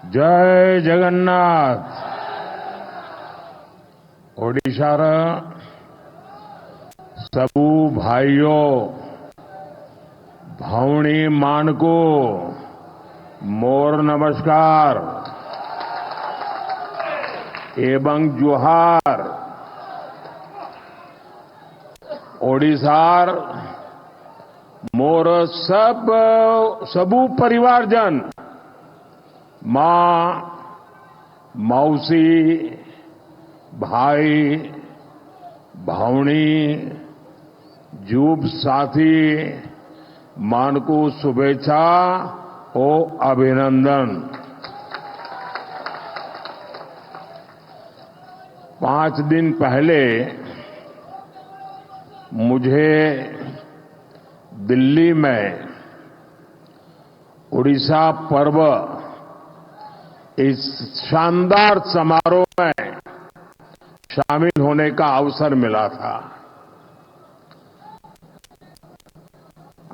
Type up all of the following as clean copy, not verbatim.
जय जगन्नाथ। ओडिशार सबू भाइयों भौणी मानको मोर नमस्कार एवं जुहार। ओडिशार मोर सबू परिवारजन मां मौसी भाई भौणी जूब साथी मानकू शुभेच्छा ओ अभिनंदन। 5 दिन पहले मुझे दिल्ली में उड़ीसा पर्व इस शानदार समारोह में शामिल होने का अवसर मिला था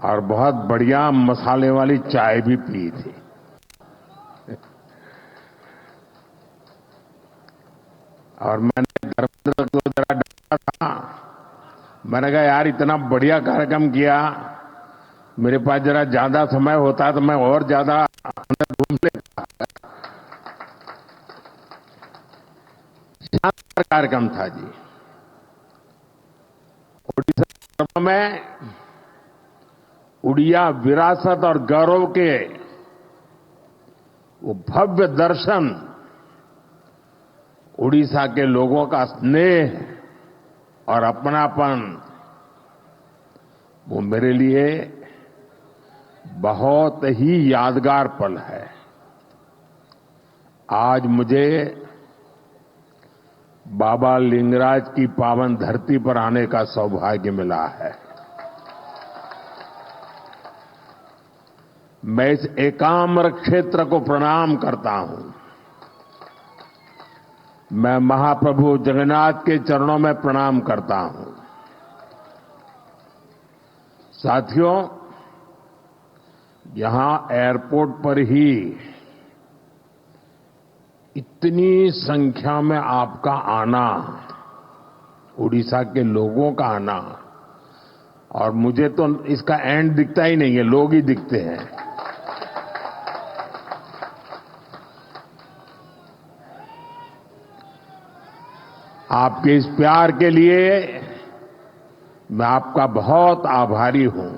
और बहुत बढ़िया मसाले वाली चाय भी पी थी। और मैंने धर्मेंद्र को जरा डांटा था। मैंने कहा यार इतना बढ़िया कार्यक्रम किया, मेरे पास जरा ज्यादा समय होता तो मैं और ज्यादा अंदर घूम लेता। शानदार कार्यक्रम था जी। ओडिशा में उड़िया विरासत और गौरव के वो भव्य दर्शन, उड़ीसा के लोगों का स्नेह और अपनापन, वो मेरे लिए बहुत ही यादगार पल है। आज मुझे बाबा लिंगराज की पावन धरती पर आने का सौभाग्य मिला है। मैं इस एकाम्र क्षेत्र को प्रणाम करता हूं। मैं महाप्रभु जगन्नाथ के चरणों में प्रणाम करता हूं। साथियों, यहां एयरपोर्ट पर ही इतनी संख्या में आपका आना, उड़ीसा के लोगों का आना, और मुझे तो इसका एंड दिखता ही नहीं है, लोग ही दिखते हैं। आपके इस प्यार के लिए मैं आपका बहुत आभारी हूं।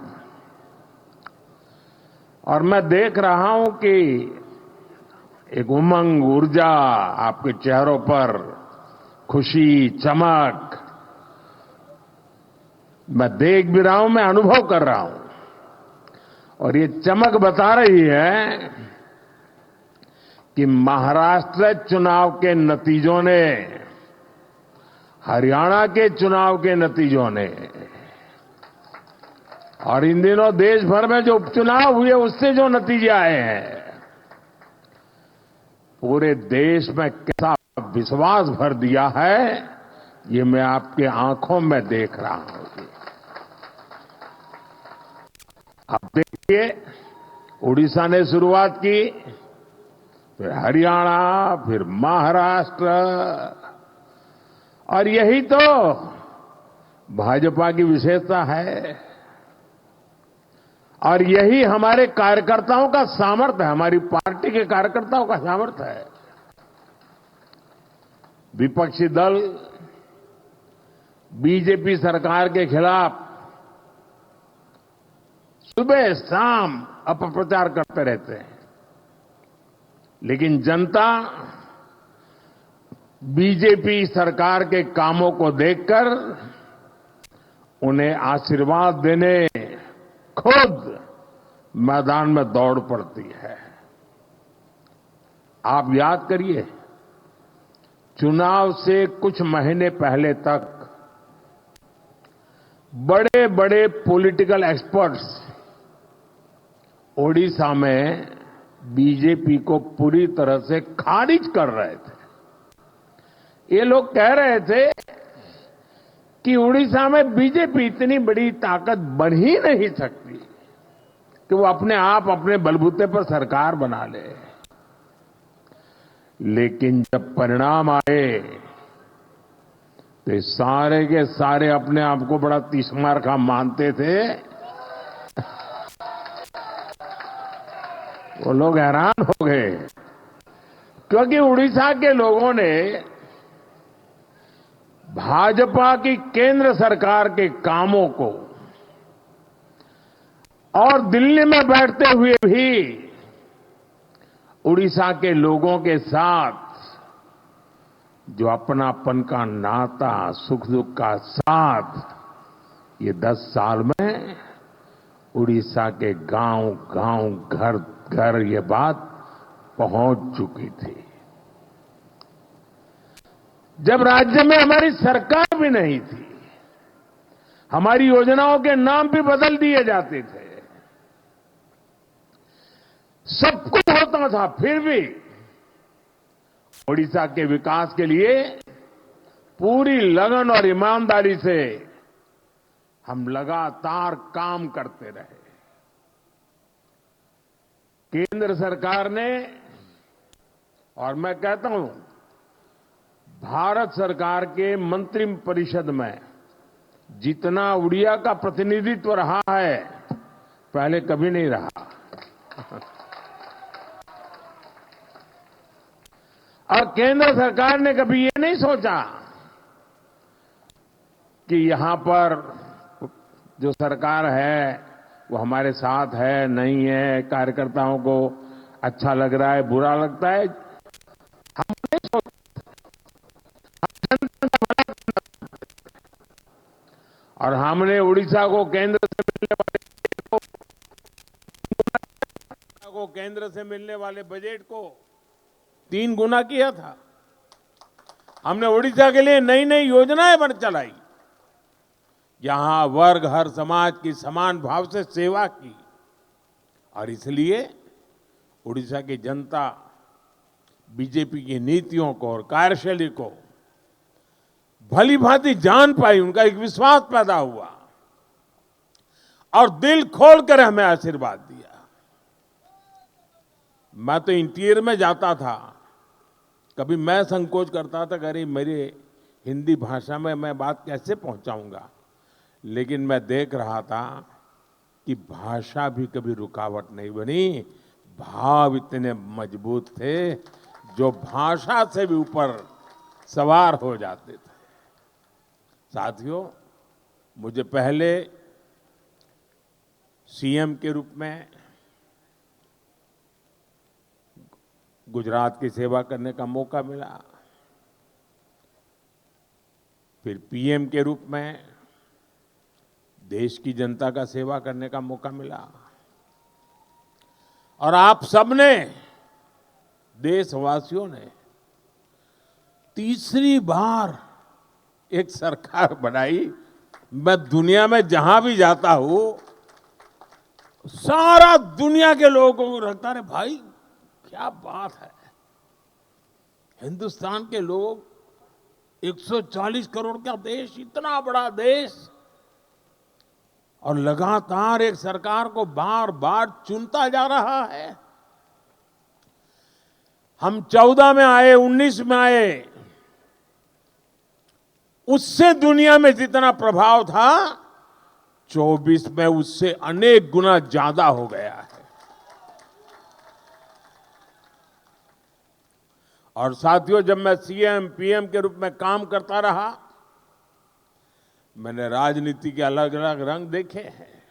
और मैं देख रहा हूं कि एक उमंग, ऊर्जा आपके चेहरों पर, खुशी, चमक मैं देख भी रहा हूं, मैं अनुभव कर रहा हूं। और ये चमक बता रही है कि महाराष्ट्र चुनाव के नतीजों ने, हरियाणा के चुनाव के नतीजों ने, और इन दिनों देश भर में जो उपचुनाव हुए उससे जो नतीजे आए हैं, पूरे देश में कैसा विश्वास भर दिया है, ये मैं आपके आंखों में देख रहा हूं। आप देखिए, उड़ीसा ने शुरुआत की, फिर हरियाणा, फिर महाराष्ट्र, और यही तो भाजपा की विशेषता है और यही हमारे कार्यकर्ताओं का सामर्थ्य है, हमारी पार्टी के कार्यकर्ताओं का सामर्थ्य है। विपक्षी दल बीजेपी सरकार के खिलाफ सुबह शाम अपप्रचार करते रहते हैं, लेकिन जनता बीजेपी सरकार के कामों को देखकर उन्हें आशीर्वाद देने खुद मैदान में दौड़ पड़ती है। आप याद करिए, चुनाव से कुछ महीने पहले तक बड़े बड़े पॉलिटिकल एक्सपर्ट्स ओडिशा में बीजेपी को पूरी तरह से खारिज कर रहे थे। ये लोग कह रहे थे कि उड़ीसा में बीजेपी इतनी बड़ी ताकत बन ही नहीं सकती कि वो अपने आप अपने बलबूते पर सरकार बना ले। लेकिन जब परिणाम आए तो सारे के सारे अपने आप को बड़ा तीसमार खा मानते थे। वो लोग हैरान हो गए, क्योंकि उड़ीसा के लोगों ने भाजपा की केंद्र सरकार के कामों को और दिल्ली में बैठते हुए भी उड़ीसा के लोगों के साथ जो अपनापन का नाता, सुख दुख का साथ, ये 10 साल में उड़ीसा के गांव गांव, घर घर ये बात पहुंच चुकी थी। जब राज्य में हमारी सरकार भी नहीं थी, हमारी योजनाओं के नाम भी बदल दिए जाते थे, सब कुछ होता था, फिर भी ओडिशा के विकास के लिए पूरी लगन और ईमानदारी से हम लगातार काम करते रहे। केंद्र सरकार ने, और मैं कहता हूं भारत सरकार के मंत्रिपरिषद में जितना उड़िया का प्रतिनिधित्व रहा है, पहले कभी नहीं रहा। और केंद्र सरकार ने कभी ये नहीं सोचा कि यहां पर जो सरकार है वो हमारे साथ है नहीं है, कार्यकर्ताओं को अच्छा लग रहा है बुरा लगता है, हम नहीं सोचते। और हमने उड़ीसा को केंद्र से मिलने वाले बजट को 3 गुना किया था। हमने उड़ीसा के लिए नई नई योजनाएं बन चलाई, यहां वर्ग हर समाज की समान भाव से सेवा की, और इसलिए उड़ीसा की जनता बीजेपी की नीतियों को और कार्यशैली को भली भांति जान पाई, उनका एक विश्वास पैदा हुआ और दिल खोलकर हमें आशीर्वाद दिया। मैं तो इंटीरियर में जाता था, कभी मैं संकोच करता था कि अरे मेरे हिंदी भाषा में मैं बात कैसे पहुंचाऊंगा, लेकिन मैं देख रहा था कि भाषा भी कभी रुकावट नहीं बनी, भाव इतने मजबूत थे जो भाषा से भी ऊपर सवार हो जाते थे। साथियों, मुझे पहले सीएम के रूप में गुजरात की सेवा करने का मौका मिला, फिर पीएम के रूप में देश की जनता का सेवा करने का मौका मिला, और आप सबने, देशवासियों ने तीसरी बार एक सरकार बनाई। मैं दुनिया में जहां भी जाता हूं, सारा दुनिया के लोगों को लगता है भाई क्या बात है, हिंदुस्तान के लोग 140 करोड़ का देश, इतना बड़ा देश, और लगातार एक सरकार को बार बार चुनता जा रहा है। हम 14 में आए, 19 में आए, उससे दुनिया में जितना प्रभाव था 24 में उससे अनेक गुना ज्यादा हो गया है। और साथियों, जब मैं सीएम पीएम के रूप में काम करता रहा, मैंने राजनीति के अलग अलग रंग देखे हैं,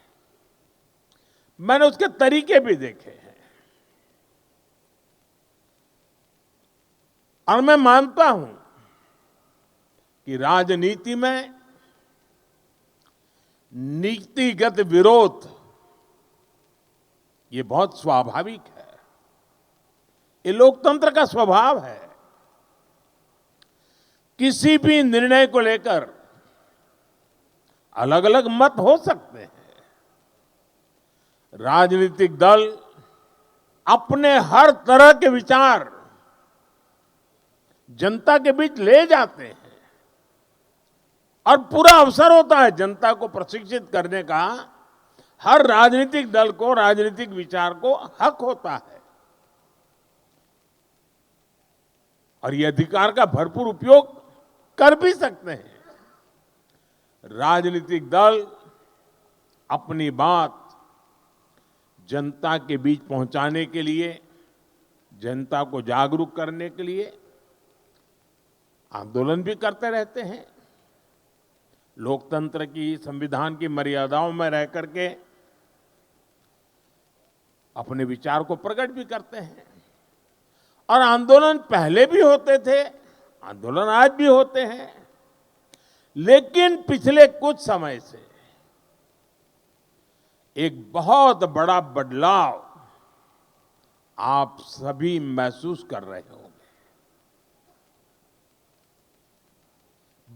मैंने उसके तरीके भी देखे हैं, और मैं मानता हूं कि राजनीति में नीतिगत विरोध ये बहुत स्वाभाविक है, ये लोकतंत्र का स्वभाव है। किसी भी निर्णय को लेकर अलग अलग मत हो सकते हैं, राजनीतिक दल अपने हर तरह के विचार जनता के बीच ले जाते हैं, और पूरा अवसर होता है जनता को प्रशिक्षित करने का। हर राजनीतिक दल को राजनीतिक विचार को हक होता है, और ये अधिकार का भरपूर उपयोग कर भी सकते हैं। राजनीतिक दल अपनी बात जनता के बीच पहुंचाने के लिए, जनता को जागरूक करने के लिए आंदोलन भी करते रहते हैं। लोकतंत्र की, संविधान की मर्यादाओं में रह करके अपने विचार को प्रकट भी करते हैं। और आंदोलन पहले भी होते थे, आंदोलन आज भी होते हैं, लेकिन पिछले कुछ समय से एक बहुत बड़ा बदलाव आप सभी महसूस कर रहे होंगे।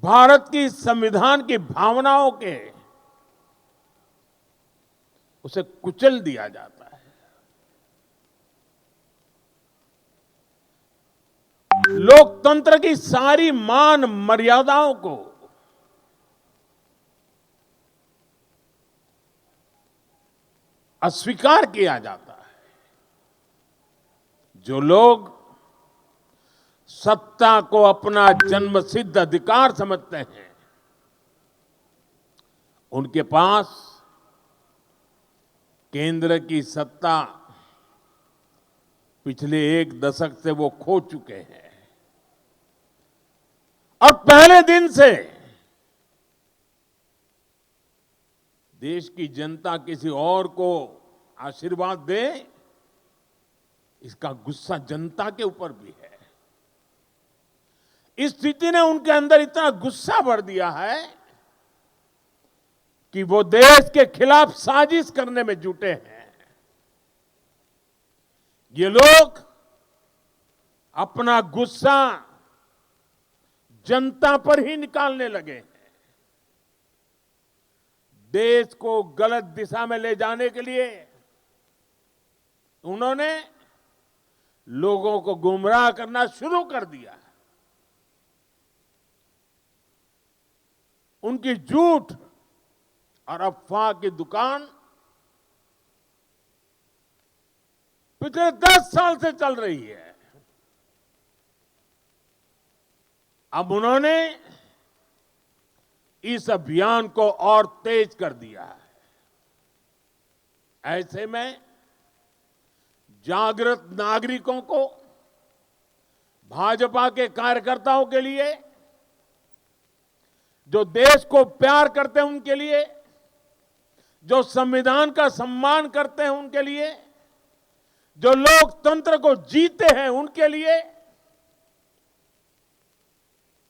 भारत की संविधान की भावनाओं के उसे कुचल दिया जाता है। लोकतंत्र की सारी मान मर्यादाओं को अस्वीकार किया जाता है। जो लोग सत्ता को अपना जन्मसिद्ध अधिकार समझते हैं, उनके पास केंद्र की सत्ता पिछले एक दशक से वो खो चुके हैं। और पहले दिन से देश की जनता किसी और को आशीर्वाद दे, इसका गुस्सा जनता के ऊपर भी है। इस स्थिति ने उनके अंदर इतना गुस्सा भर दिया है कि वो देश के खिलाफ साजिश करने में जुटे हैं। ये लोग अपना गुस्सा जनता पर ही निकालने लगे हैं। देश को गलत दिशा में ले जाने के लिए उन्होंने लोगों को गुमराह करना शुरू कर दिया। उनकी झूठ और अफवाह की दुकान पिछले 10 साल से चल रही है। अब उन्होंने इस अभियान को और तेज कर दिया है। ऐसे में जागृत नागरिकों को, भाजपा के कार्यकर्ताओं के लिए, जो देश को प्यार करते हैं उनके लिए, जो संविधान का सम्मान करते हैं उनके लिए, जो लोकतंत्र को जीते हैं उनके लिए,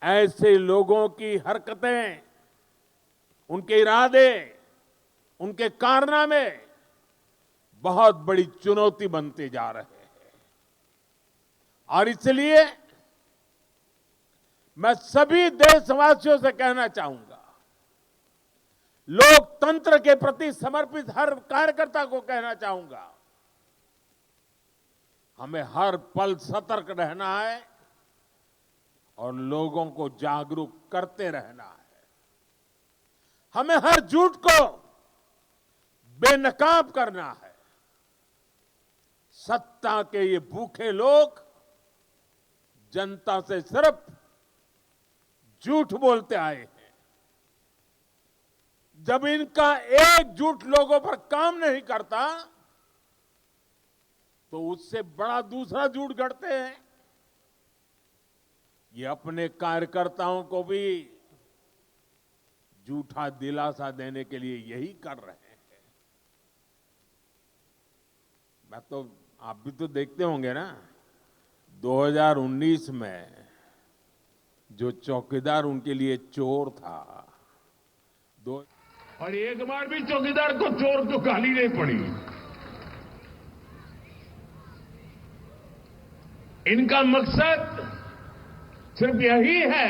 ऐसे लोगों की हरकतें, उनके इरादे, उनके कारनामे बहुत बड़ी चुनौती बनते जा रहे हैं। और इसलिए मैं सभी देशवासियों से कहना चाहूंगा, लोकतंत्र के प्रति समर्पित हर कार्यकर्ता को कहना चाहूंगा, हमें हर पल सतर्क रहना है और लोगों को जागरूक करते रहना है। हमें हर झूठ को बेनकाब करना है। सत्ता के ये भूखे लोग जनता से सिर्फ झूठ बोलते आए हैं। जब इनका एक झूठ लोगों पर काम नहीं करता, तो उससे बड़ा दूसरा झूठ गढ़ते हैं। ये अपने कार्यकर्ताओं को भी झूठा दिलासा देने के लिए यही कर रहे हैं। आप भी तो देखते होंगे ना, 2019 में जो चौकीदार उनके लिए चोर था, और एक बार भी चौकीदार को चोर तो गाली नहीं पड़ी। इनका मकसद सिर्फ यही है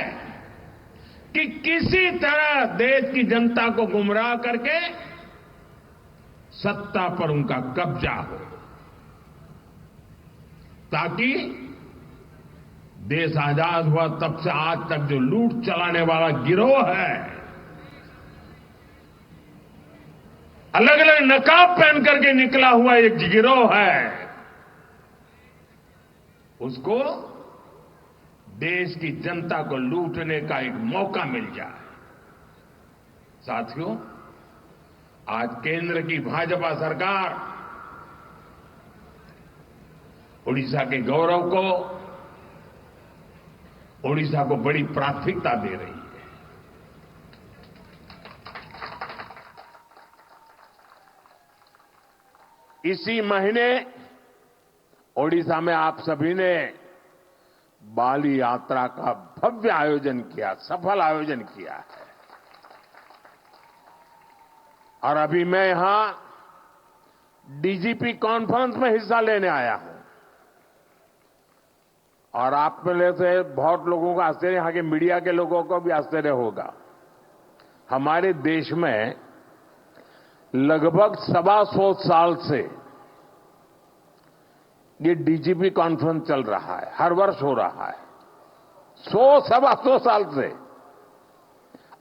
कि किसी तरह देश की जनता को गुमराह करके सत्ता पर उनका कब्जा हो, ताकि देश आजाद हुआ तब से आज तक जो लूट चलाने वाला गिरोह है, अलग अलग नकाब पहन करके निकला हुआ एक गिरोह है, उसको देश की जनता को लूटने का एक मौका मिल जाए। साथियों, आज केंद्र की भाजपा सरकार ओडिशा के गौरव को, ओडिशा को बड़ी प्राथमिकता दे रही है। इसी महीने ओडिशा में आप सभी ने बाली यात्रा का भव्य आयोजन किया, सफल आयोजन किया है। और अभी मैं यहां डीजीपी कॉन्फ्रेंस में हिस्सा लेने आया हूं। और आप में से बहुत लोगों का आश्चर्य, यहां के मीडिया के लोगों को भी आश्चर्य होगा। हमारे देश में लगभग 125 साल से ये डीजीपी कॉन्फ्रेंस चल रहा है, हर वर्ष हो रहा है। 125 साल से,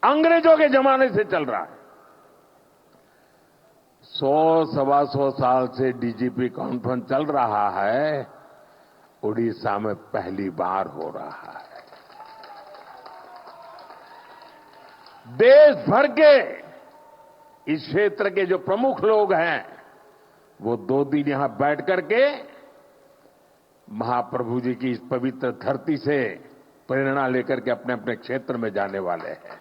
अंग्रेजों के जमाने से चल रहा है। 125 साल से डीजीपी कॉन्फ्रेंस चल रहा है, उड़ीसा में पहली बार हो रहा है। देश भर के इस क्षेत्र के जो प्रमुख लोग हैं, वो 2 दिन यहां बैठ करके महाप्रभु जी की इस पवित्र धरती से प्रेरणा लेकर के अपने अपने क्षेत्र में जाने वाले हैं।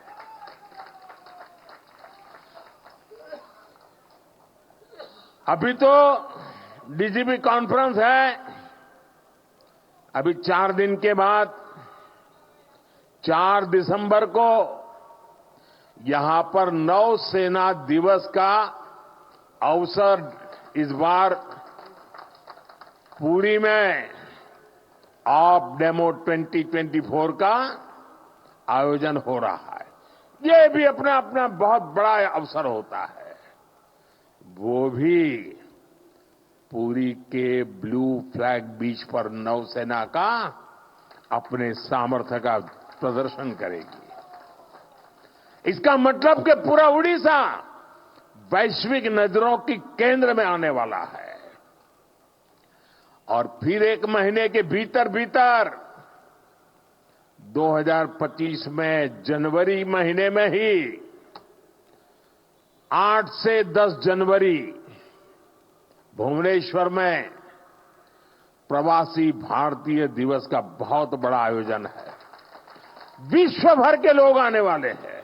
अभी तो डीजीपी कॉन्फ्रेंस है, अभी 4 दिन के बाद 4 दिसंबर को यहां पर नौसेना दिवस का अवसर इस बार पुरी में ऑफ डेमो 2024 का आयोजन हो रहा है। ये भी अपना अपना बहुत बड़ा अवसर होता है। वो भी पुरी के ब्लू फ्लैग बीच पर नौसेना का अपने सामर्थ्य का प्रदर्शन करेगी। इसका मतलब कि पूरा उड़ीसा वैश्विक नजरों की केंद्र में आने वाला है। और फिर 1 महीने के भीतर भीतर 2025 में जनवरी महीने में ही 8 से 10 जनवरी भुवनेश्वर में प्रवासी भारतीय दिवस का बहुत बड़ा आयोजन है। विश्व भर के लोग आने वाले हैं।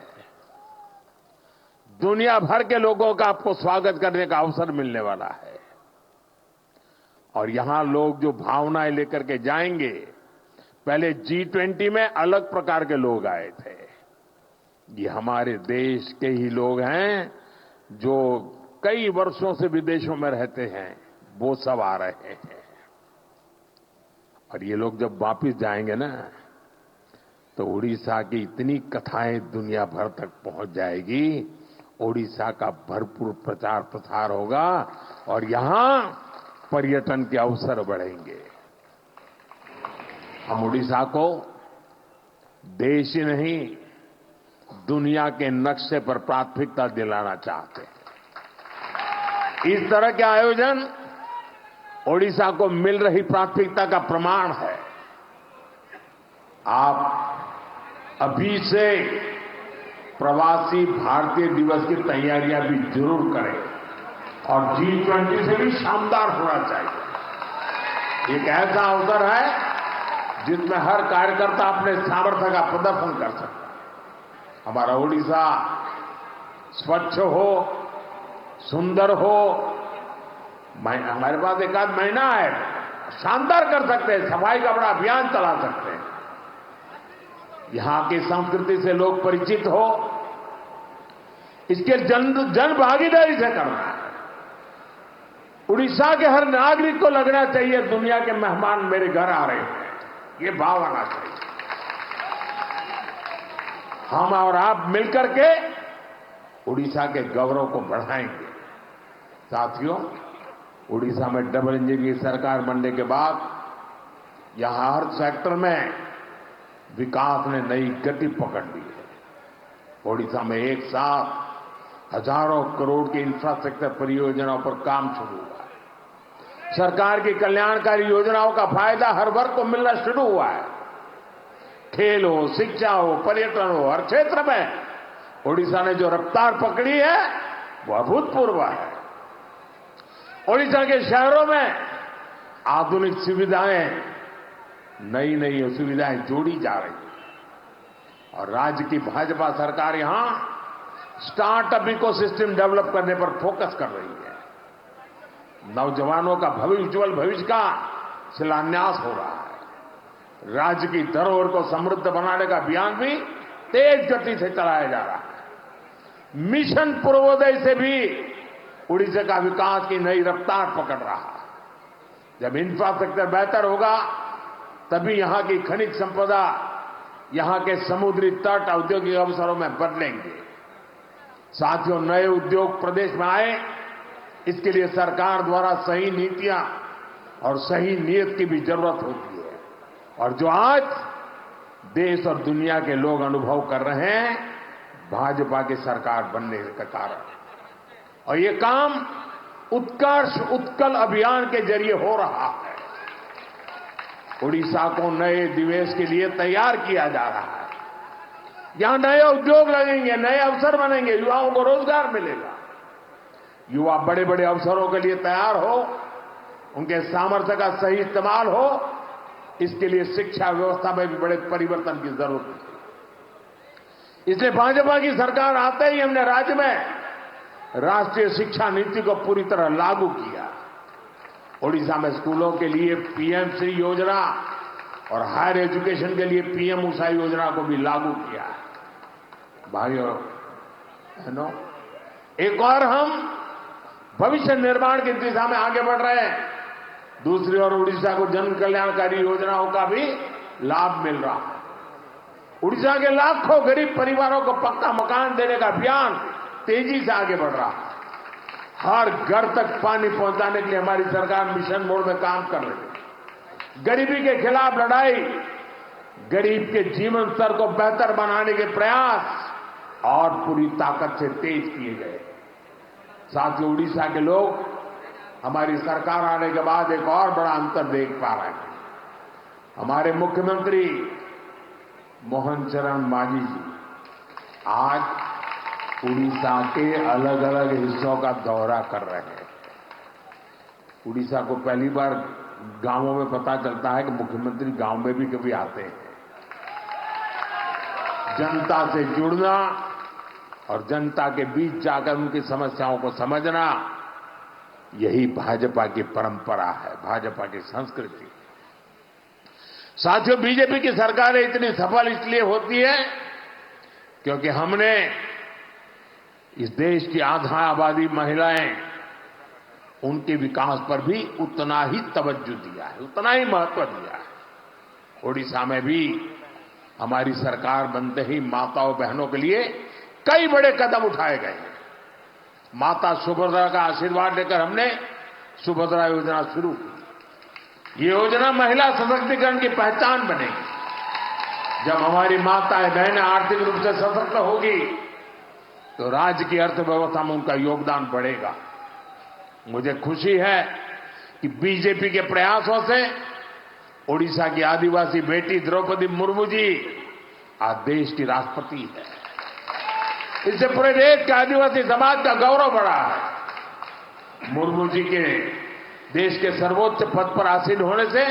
दुनिया भर के लोगों का आपको स्वागत करने का अवसर मिलने वाला है। और यहां लोग जो भावनाएं लेकर के जाएंगे, पहले G20 में अलग प्रकार के लोग आए थे। ये हमारे देश के ही लोग हैं जो कई वर्षों से विदेशों में रहते हैं, वो सब आ रहे हैं। और ये लोग जब वापस जाएंगे ना, तो उड़ीसा की इतनी कथाएं दुनिया भर तक पहुंच जाएगी। उड़ीसा का भरपूर प्रचार प्रसार होगा और यहां पर्यटन के अवसर बढ़ेंगे। हम उड़ीसा को देश ही नहीं, दुनिया के नक्शे पर प्राथमिकता दिलाना चाहते हैं। इस तरह के आयोजन ओडिशा को मिल रही प्राथमिकता का प्रमाण है। आप अभी से प्रवासी भारतीय दिवस की तैयारियां भी जरूर करें और G20 से भी शानदार होना चाहिए। एक ऐसा अवसर है जिसमें हर कार्यकर्ता अपने सामर्थ्य का प्रदर्शन कर सकता है। हमारा ओडिशा स्वच्छ हो, सुंदर हो, हमारे पास 1 आध महीना है, शानदार कर सकते हैं, सफाई का बड़ा अभियान चला सकते हैं। यहां की संस्कृति से लोग परिचित हो, इसके जन भागीदारी से करना है। उड़ीसा के हर नागरिक को लगना चाहिए दुनिया के मेहमान मेरे घर आ रहे हैं, ये भाव आना चाहिए। हम और आप मिलकर के उड़ीसा के गौरव को बढ़ाएंगे। साथियों, उड़ीसा में डबल इंजन की सरकार बनने के बाद यहां हर सेक्टर में विकास ने नई गति पकड़ ली है। उड़ीसा में एक साथ हजारों करोड़ की इंफ्रास्ट्रक्चर परियोजनाओं पर काम शुरू हुआ है। सरकार की कल्याणकारी योजनाओं का फायदा हर वर्ग को मिलना शुरू हुआ है। खेल हो, शिक्षा हो, पर्यटन हो, हर क्षेत्र में ओडिशा ने जो रफ्तार पकड़ी है वो अभूतपूर्व है। ओडिशा के शहरों में आधुनिक सुविधाएं, नई नई सुविधाएं जोड़ी जा रही है और राज्य की भाजपा सरकार यहां स्टार्टअप इकोसिस्टम डेवलप करने पर फोकस कर रही है। नौजवानों का उज्जवल भविष्य का शिलान्यास हो रहा है। राज्य की धरोहर को समृद्ध बनाने का अभियान भी तेज गति से चलाया जा रहा है। मिशन पूर्वोदय से भी उड़ीसा का विकास की नई रफ्तार पकड़ रहा है। जब इंफ्रास्ट्रक्चर बेहतर होगा तभी यहां की खनिज संपदा, यहां के समुद्री तट औद्योगिक अवसरों में बदलेंगे। साथियों, नए उद्योग प्रदेश में आए, इसके लिए सरकार द्वारा सही नीतियां और सही नीयत की भी जरूरत होती है और जो आज देश और दुनिया के लोग अनुभव कर रहे हैं भाजपा की सरकार बनने के कारण। और ये काम उत्कर्ष उत्कल अभियान के जरिए हो रहा है। उड़ीसा को नए निवेश के लिए तैयार किया जा रहा है। यहां नए उद्योग लगेंगे, नए अवसर बनेंगे, युवाओं को रोजगार मिलेगा। युवा बड़े बड़े अवसरों के लिए तैयार हो, उनके सामर्थ्य का सही इस्तेमाल हो, इसके लिए शिक्षा व्यवस्था में भी बड़े परिवर्तन की जरूरत है। इसलिए भाजपा की सरकार आते ही हमने राज्य में राष्ट्रीय शिक्षा नीति को पूरी तरह लागू किया। ओडिशा में स्कूलों के लिए पीएम श्री योजना और हायर एजुकेशन के लिए पीएम उषा योजना को भी लागू किया। भाइयों बहनों, एक और हम भविष्य निर्माण की दिशा में आगे बढ़ रहे हैं। दूसरी ओर उड़ीसा को जन कल्याणकारी योजनाओं का भी लाभ मिल रहा है। उड़ीसा के लाखों गरीब परिवारों को पक्का मकान देने का अभियान तेजी से आगे बढ़ रहा है। हर घर तक पानी पहुंचाने के लिए हमारी सरकार मिशन मोड में काम कर रही है। गरीबी के खिलाफ लड़ाई, गरीब के जीवन स्तर को बेहतर बनाने के प्रयास और पूरी ताकत से तेज किए गए। साथियों, उड़ीसा के लोग हमारी सरकार आने के बाद एक और बड़ा अंतर देख पा रहे हैं। हमारे मुख्यमंत्री मोहन चरण मांझी जी आज उड़ीसा के अलग अलग हिस्सों का दौरा कर रहे हैं। उड़ीसा को पहली बार गांवों में पता चलता है कि मुख्यमंत्री गांव में भी कभी आते हैं। जनता से जुड़ना और जनता के बीच जाकर उनकी समस्याओं को समझना, यही भाजपा की परंपरा है, भाजपा की संस्कृति। साथियों, बीजेपी की सरकारें इतनी सफल इसलिए होती है क्योंकि हमने इस देश की आधा आबादी महिलाएं, उनके विकास पर भी उतना ही तवज्जो दिया है, उतना ही महत्व दिया है। ओडिशा में भी हमारी सरकार बनते ही माताओं बहनों के लिए कई बड़े कदम उठाए गए हैं। माता सुभद्रा का आशीर्वाद लेकर हमने सुभद्रा योजना शुरू की। ये योजना महिला सशक्तिकरण की पहचान बनेगी। जब हमारी माताएं बहनें आर्थिक रूप से सशक्त होगी तो राज्य की अर्थव्यवस्था में उनका योगदान बढ़ेगा। मुझे खुशी है कि बीजेपी के प्रयासों से ओडिशा की आदिवासी बेटी द्रौपदी मुर्मू जी आज देश की राष्ट्रपति है। इससे पूरे देश के आदिवासी समाज का गौरव बढ़ा है। मुर्मू जी के देश के सर्वोच्च पद पर आसीन होने से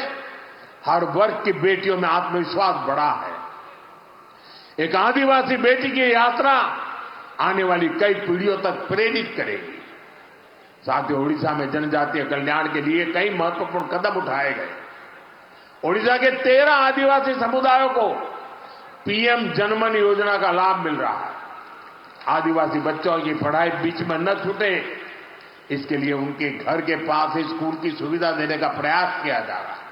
हर वर्ग की बेटियों में आत्मविश्वास बढ़ा है। एक आदिवासी बेटी की यात्रा आने वाली कई पीढ़ियों तक प्रेरित करेगी। साथियों, ओडिशा में जनजातीय कल्याण के लिए कई महत्वपूर्ण कदम उठाए गए। ओडिशा के 13 आदिवासी समुदायों को पीएम जनमन योजना का लाभ मिल रहा है। आदिवासी बच्चों की पढ़ाई बीच में न छूटे, इसके लिए उनके घर के पास ही स्कूल की सुविधा देने का प्रयास किया जा रहा है।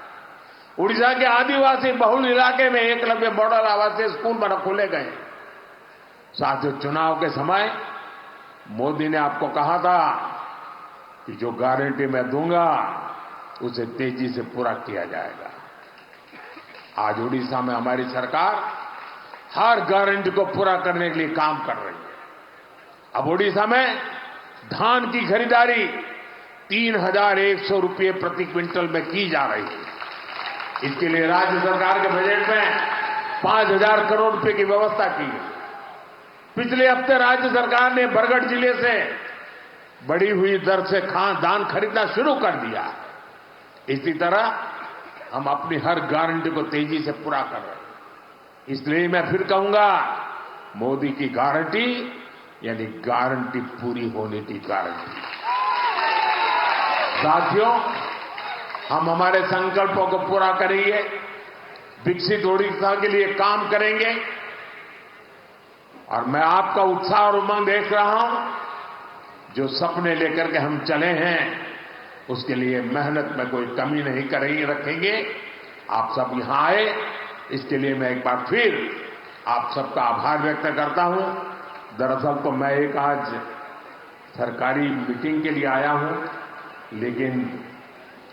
उड़ीसा के आदिवासी बहुल इलाके में एकलव्य मॉडल आवासीय स्कूल खोले गए। साथियों, चुनाव के समय मोदी ने आपको कहा था कि जो गारंटी मैं दूंगा उसे तेजी से पूरा किया जाएगा। आज उड़ीसा में हमारी सरकार हर गारंटी को पूरा करने के लिए काम कर रही है। अब उड़ीसा में धान की खरीदारी 3,100 रुपये प्रति क्विंटल में की जा रही है। इसके लिए राज्य सरकार के बजट में 5,000 करोड़ रुपए की व्यवस्था की गई। पिछले हफ्ते राज्य सरकार ने बरगढ़ जिले से बढ़ी हुई दर से धान खरीदना शुरू कर दिया। इसी तरह हम अपनी हर गारंटी को तेजी से पूरा कर रहे हैं। इसलिए मैं फिर कहूंगा, मोदी की गारंटी यानी गारंटी पूरी होने की गारंटी। साथियों, हम हमारे संकल्पों को पूरा करेंगे, विकसित ओडिशा के लिए काम करेंगे और मैं आपका उत्साह और उमंग देख रहा हूं। जो सपने लेकर के हम चले हैं उसके लिए मेहनत में कोई कमी नहीं करेंगे, रखेंगे। आप सब यहां आए, इसके लिए मैं एक बार फिर आप सबका आभार व्यक्त करता हूं। दरअसल तो मैं एक आज सरकारी मीटिंग के लिए आया हूं, लेकिन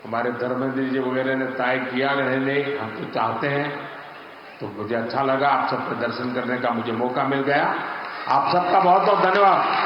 हमारे धर्मेंद्र जी वगैरह ने तय किया नहीं, हम तो चाहते हैं, तो मुझे अच्छा लगा। आप सबके दर्शन करने का मुझे मौका मिल गया। आप सबका बहुत बहुत धन्यवाद।